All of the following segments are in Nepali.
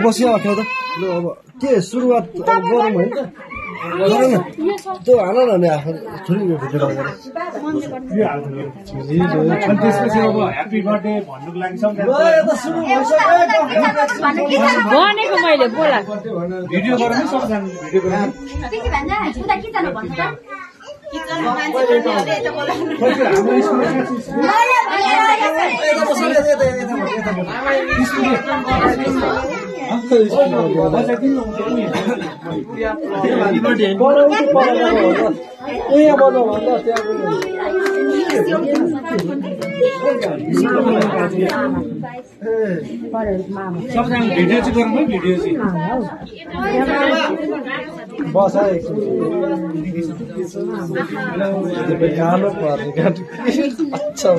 बसिया अथवा त ल अब के सुरुवात गरौँ होइन त त्यो हाल न नि आफ्नो छोरी भिडियो त्यसपछि अब ह्याप्पी बर्थडे भन्नुको लागि भनेको मैले बोला भिडियो गराउनु सक्छन् भिडियो सबजना भिडियो चाहिँ गरौँ है भिडियो चाहिँ बस अच्छा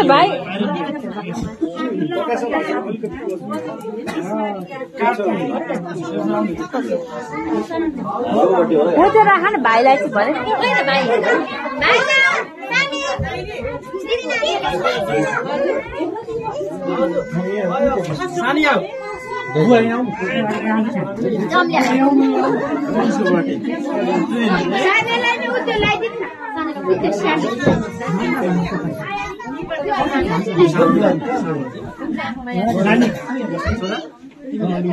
भाइ राख भाइलाई चाहिँ भने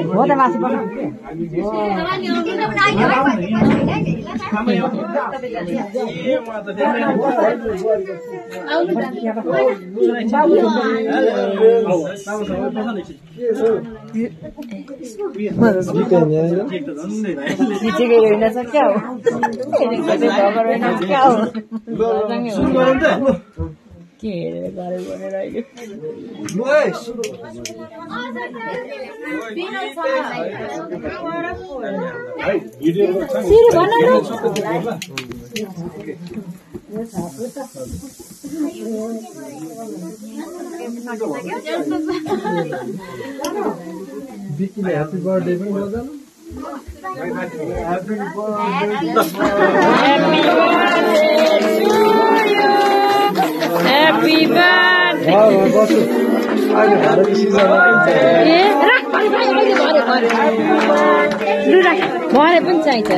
हो त मासु बनाऊ के गरे भनेर बिकीले ह्याप्पी बर्थडे पनि गर्दैन ह्याप्पी Happy birthday. बस्छु अहिले भारत सिजन भने पनि चाहिन्छ